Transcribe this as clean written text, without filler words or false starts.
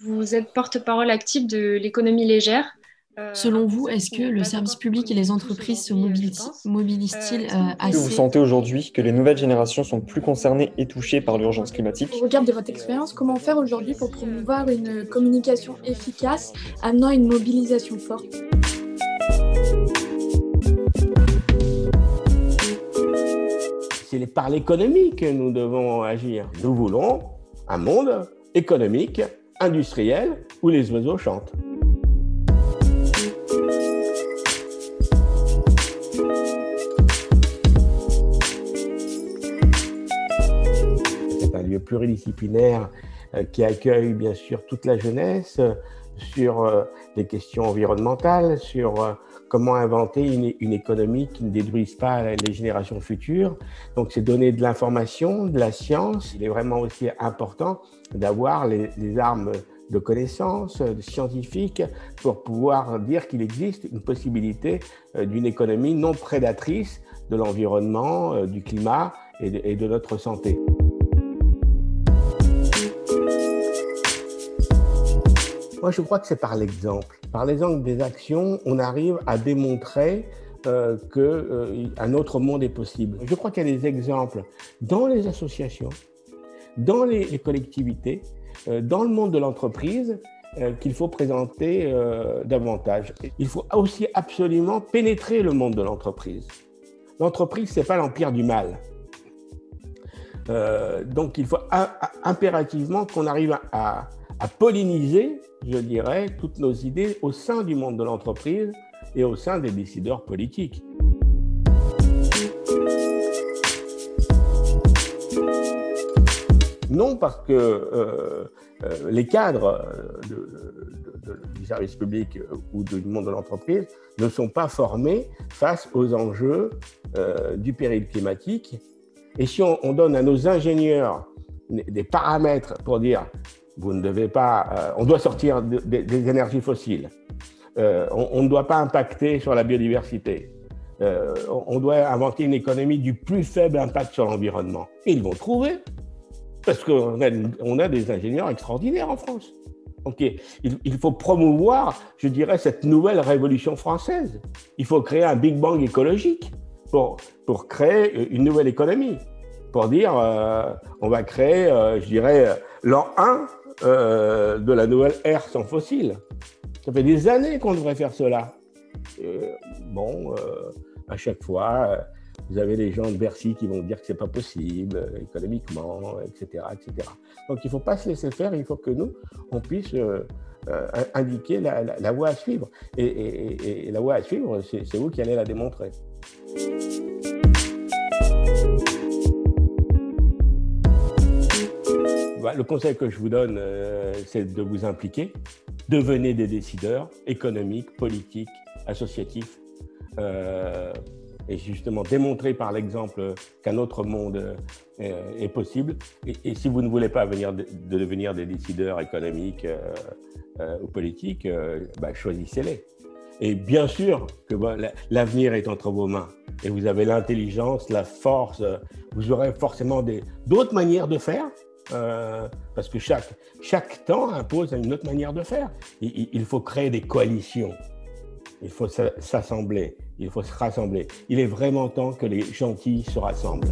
Vous êtes porte-parole active de l'économie légère, un Selon vous, concept est-ce qui que n'est le pas service encore public et les connu de tous entreprises se aujourd'hui, je pense. mobilisent-ils Est-ce que vous pouvez Que vous nous sentez expliquer aujourd'hui que les nouvelles générations sont plus concernées et touchées par l'urgence Au climatique? regard de votre expérience, comment faire aujourd'hui pour promouvoir une communication efficace, amenant une mobilisation forte? C'est par l'économie que nous devons agir. Nous voulons un monde économique, industriel, où les oiseaux chantent. C'est un lieu pluridisciplinaire qui accueille bien sûr toute la jeunesse sur les questions environnementales, sur comment inventer une économie qui ne détruise pas les générations futures. Donc, c'est donner de l'information, de la science. Il est vraiment aussi important d'avoir les armes de connaissances scientifiques pour pouvoir dire qu'il existe une possibilité d'une économie non prédatrice de l'environnement, du climat et de notre santé. Moi, je crois que c'est par l'exemple. Par l'exemple des actions, on arrive à démontrer qu'un autre monde est possible. Je crois qu'il y a des exemples dans les associations, dans les collectivités, dans le monde de l'entreprise qu'il faut présenter davantage. Il faut aussi absolument pénétrer le monde de l'entreprise. L'entreprise, ce n'est pas l'empire du mal. Donc, il faut impérativement qu'on arrive à polliniser, je dirais, toutes nos idées au sein du monde de l'entreprise et au sein des décideurs politiques. Non, parce que les cadres du service public ou du monde de l'entreprise ne sont pas formés face aux enjeux du péril climatique. Et si on donne à nos ingénieurs des paramètres pour dire vous ne devez pas, on doit sortir des énergies fossiles, on ne doit pas impacter sur la biodiversité, on doit inventer une économie du plus faible impact sur l'environnement. Et ils vont trouver, parce qu'on a des ingénieurs extraordinaires en France. Donc il faut promouvoir, je dirais, cette nouvelle révolution française. Il faut créer un Big Bang écologique pour créer une nouvelle économie. Pour dire, on va créer, je dirais, l'an 1 de la nouvelle ère sans fossiles. Ça fait des années qu'on devrait faire cela. À chaque fois, vous avez les gens de Bercy qui vont dire que c'est pas possible économiquement, etc., etc. Donc il ne faut pas se laisser faire, il faut que nous, on puisse indiquer la voie à suivre. Et la voie à suivre, c'est vous qui allez la démontrer. Le conseil que je vous donne, c'est de vous impliquer. Devenez des décideurs économiques, politiques, associatifs. Et justement démontrer par l'exemple qu'un autre monde est possible. Et si vous ne voulez pas devenir des décideurs économiques ou politiques, choisissez-les. Et bien sûr que l'avenir est entre vos mains. Et vous avez l'intelligence, la force, vous aurez forcément d'autres manières de faire. Parce que chaque temps impose une autre manière de faire. Il faut créer des coalitions, il faut s'assembler, il faut se rassembler. Il est vraiment temps que les gentils se rassemblent.